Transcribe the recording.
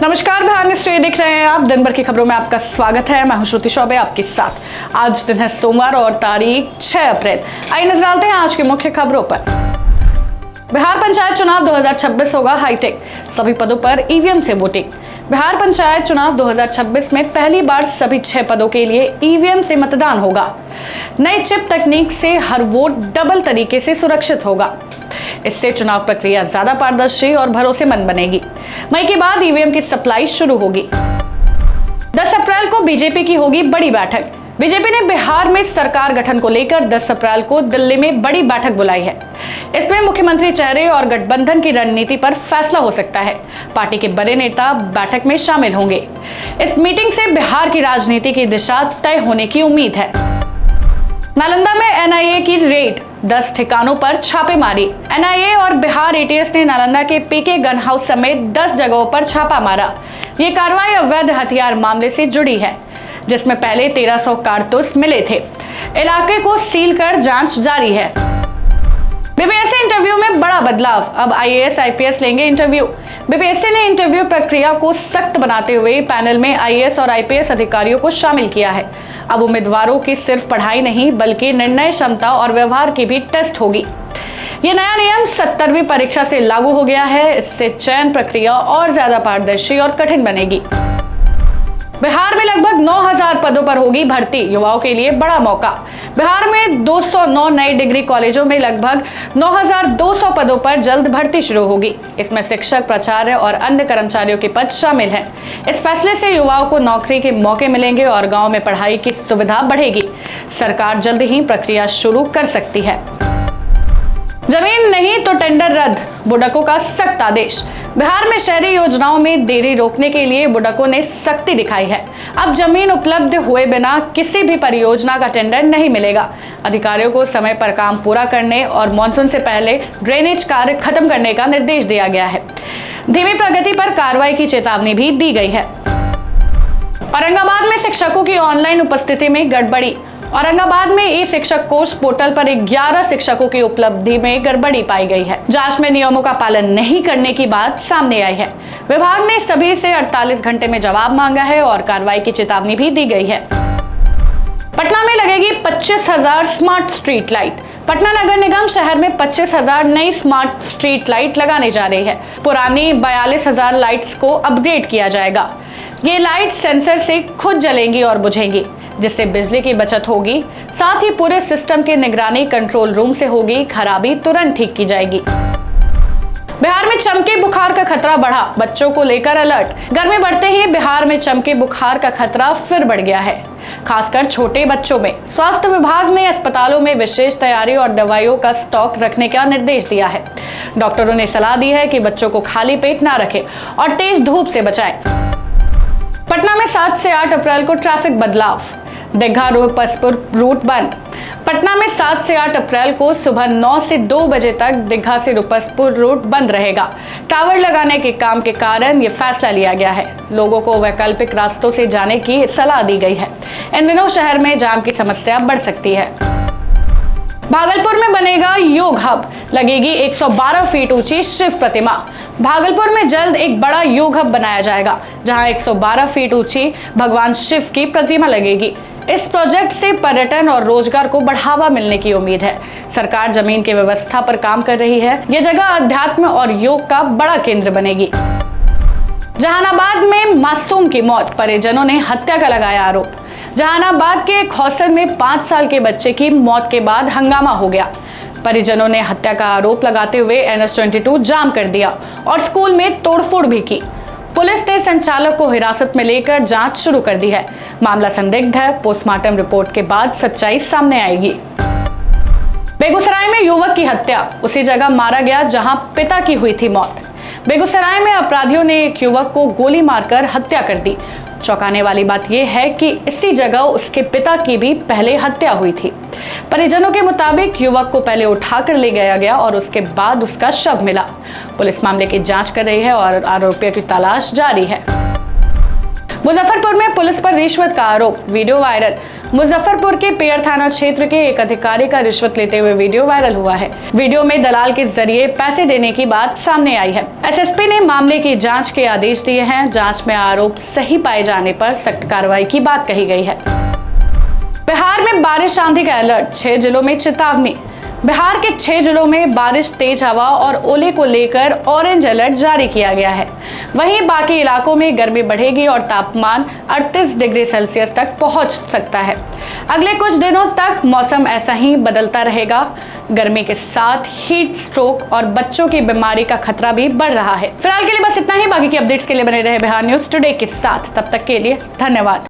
नमस्कार, बिहार न्यूज़ देख रहे हैं आप। दिन भर की खबरों में आपका स्वागत है। मैं हूं श्रुति चौबे आपके साथ। आज दिन है सोमवार और तारीख 6 अप्रैल। आइए नजर डालते हैं आज की मुख्य खबरों पर। बिहार पंचायत चुनाव 2026 होगा हाईटेक, सभी पदों पर ईवीएम से वोटिंग। बिहार पंचायत चुनाव 2026 में पहली बार सभी 6 पदों के लिए ईवीएम से मतदान होगा। नई चिप तकनीक से हर वोट डबल तरीके से सुरक्षित होगा। इससे चुनाव प्रक्रिया ज्यादा पारदर्शी और भरोसेमंद बनेगी। मई के बाद ईवीएम की सप्लाई शुरू होगी। 10 अप्रैल को बीजेपी की होगी बड़ी बैठक। बीजेपी ने बिहार में सरकार गठन को लेकर 10 अप्रैल को दिल्ली में बड़ी बैठक बुलाई है। इसमें मुख्यमंत्री चेहरे और गठबंधन की रणनीति पर फैसला हो सकता है। पार्टी के बड़े नेता बैठक में शामिल होंगे। इस मीटिंग से बिहार की राजनीति की दिशा तय होने की उम्मीद है। नालंदा में एनआईए की रेड, 10 ठिकानों पर छापेमारी। एनआईए और बिहार एटीएस ने नालंदा के पीके गन हाउस समेत 10 जगहों पर छापा मारा। ये कार्रवाई अवैध हथियार मामले से जुड़ी है, जिसमें पहले 1300 कारतूस मिले थे। इलाके को सील कर जांच जारी है। बीपीएससी इंटरव्यू में बड़ा बदलाव, अब आईएएस आईपीएस लेंगे इंटरव्यू। बीपीएससी ने इंटरव्यू प्रक्रिया को सख्त बनाते हुए पैनल में आईएएस और आईपीएस अधिकारियों को शामिल किया है। अब उम्मीदवारों की सिर्फ पढ़ाई नहीं बल्कि निर्णय क्षमता और व्यवहार की भी टेस्ट होगी। ये नया नियम 70वीं परीक्षा से लागू हो गया है। इससे चयन प्रक्रिया और ज्यादा पारदर्शी और कठिन बनेगी। बिहार में लगभग 9000 पदों पर होगी भर्ती, युवाओं के लिए बड़ा मौका। बिहार में 209 नए डिग्री कॉलेजों में लगभग 9200 पदों पर जल्द भर्ती शुरू होगी। इसमें शिक्षक, प्राचार्य और अन्य कर्मचारियों के पद शामिल हैं। इस फैसले से युवाओं को नौकरी के मौके मिलेंगे और गांव में पढ़ाई की सुविधा बढ़ेगी। सरकार जल्द ही प्रक्रिया शुरू कर सकती है। जमीन नहीं तो टेंडर रद्द, बुडको का सख्त आदेश। बिहार में शहरी योजनाओं में देरी रोकने के लिए बुडको ने सख्ती दिखाई है। अब जमीन उपलब्ध हुए बिना किसी भी परियोजना का टेंडर नहीं मिलेगा। अधिकारियों को समय पर काम पूरा करने और मानसून से पहले ड्रेनेज कार्य खत्म करने का निर्देश दिया गया है। धीमी प्रगति पर कार्रवाई की चेतावनी भी दी गई है। औरंगाबाद में शिक्षकों की ऑनलाइन उपस्थिति में गड़बड़ी। औरंगाबाद में ई शिक्षक कोर्स पोर्टल पर 11 शिक्षकों की उपलब्धि में गड़बड़ी पाई गई है। जांच में नियमों का पालन नहीं करने की बात सामने आई है। विभाग ने सभी से 48 घंटे में जवाब मांगा है और कार्रवाई की चेतावनी भी दी गई है। पटना में लगेगी 25,000 स्मार्ट स्ट्रीट लाइट। पटना नगर निगम शहर में 25,000 नई स्मार्ट स्ट्रीट लाइट लगाने जा रही है। पुरानी 42,000 लाइट्स को अपग्रेड किया जाएगा। ये लाइट सेंसर से खुद जलेंगी और बुझेंगी, जिससे बिजली की बचत होगी। साथ ही पूरे सिस्टम की निगरानी कंट्रोल रूम से होगी। खराबी तुरंत ठीक की जाएगी। बिहार में चमकी बुखार का खतरा बढ़ा, बच्चों को लेकर अलर्ट। गर्मी बढ़ते ही बिहार में चमकी बुखार का खतरा फिर बढ़ गया है, खासकर छोटे बच्चों में। स्वास्थ्य विभाग ने अस्पतालों में विशेष तैयारी और दवाइयों का स्टॉक रखने का निर्देश दिया है। डॉक्टरों ने सलाह दी है कि बच्चों को खाली पेट ना रखें और तेज धूप से बचाएं। पटना में 7 से 8 अप्रैल को ट्रैफिक बदलाव, दीघा रुपसपुर रूट बंद। पटना में 7 से 8 अप्रैल को सुबह 9 से 2 बजे तक दीघा से रुपसपुर रूट बंद रहेगा। टावर लगाने के काम के कारण ये फैसला लिया गया है। लोगों को वैकल्पिक रास्तों से जाने की सलाह दी गई है। इन दिनों शहर में जाम की समस्या बढ़ सकती है। भागलपुर में बनेगा योग हब, लगेगी 112 फीट ऊंची शिव प्रतिमा। भागलपुर में जल्द एक बड़ा योग हब बनाया जाएगा, जहां 112 फीट ऊंची भगवान शिव की प्रतिमा लगेगी। इस प्रोजेक्ट से पर्यटन और रोजगार को बढ़ावा मिलने की उम्मीद है। सरकार जमीन की व्यवस्था पर काम कर रही है। यह जगह अध्यात्म और योग का बड़ा केंद्र बनेगी। जहानाबाद में मासूम की मौत, परिजनों ने हत्या का लगाया आरोप। जहानाबाद के एक हॉस्टल में 5 साल के बच्चे की मौत के बाद हंगामा हो गया। परिजनों ने हत्या का आरोप लगाते हुए NH-22 जाम कर दिया और स्कूल में तोड़फोड़ भी की। पुलिस ने संचालक को हिरासत में लेकर जांच शुरू कर दी है। मामला संदिग्ध है। पोस्टमार्टम रिपोर्ट के बाद सच्चाई सामने आएगी। बेगूसराय में युवक की हत्या, उसी जगह मारा गया जहां पिता की हुई थी मौत। बेगूसराय में अपराधियों ने एक युवक को गोली मारकर हत्या कर दी। चौंकाने वाली बात यह है कि इसी जगह उसके पिता की भी पहले हत्या हुई थी। परिजनों के मुताबिक युवक को पहले उठाकर ले गया और उसके बाद उसका शव मिला। पुलिस मामले की जांच कर रही है और आरोपियों की तलाश जारी है। मुजफ्फरपुर में पुलिस पर रिश्वत का आरोप, वीडियो वायरल। मुजफ्फरपुर के पेयर थाना क्षेत्र के एक अधिकारी का रिश्वत लेते हुए वीडियो वायरल हुआ है। वीडियो में दलाल के जरिए पैसे देने की बात सामने आई है। एसएसपी ने मामले की जांच के आदेश दिए हैं। जांच में आरोप सही पाए जाने पर सख्त कार्रवाई की बात कही गई है। बिहार में बारिश आंधी का अलर्ट, 6 जिलों में चेतावनी। बिहार के 6 जिलों में बारिश, तेज हवा और ओले को लेकर ऑरेंज अलर्ट जारी किया गया है। वहीं बाकी इलाकों में गर्मी बढ़ेगी और तापमान 38 डिग्री सेल्सियस तक पहुंच सकता है। अगले कुछ दिनों तक मौसम ऐसा ही बदलता रहेगा। गर्मी के साथ हीट स्ट्रोक और बच्चों की बीमारी का खतरा भी बढ़ रहा है। फिलहाल के लिए बस इतना ही। बाकी की अपडेट्स के लिए बने रहे बिहार न्यूज टुडे के साथ। तब तक के लिए धन्यवाद।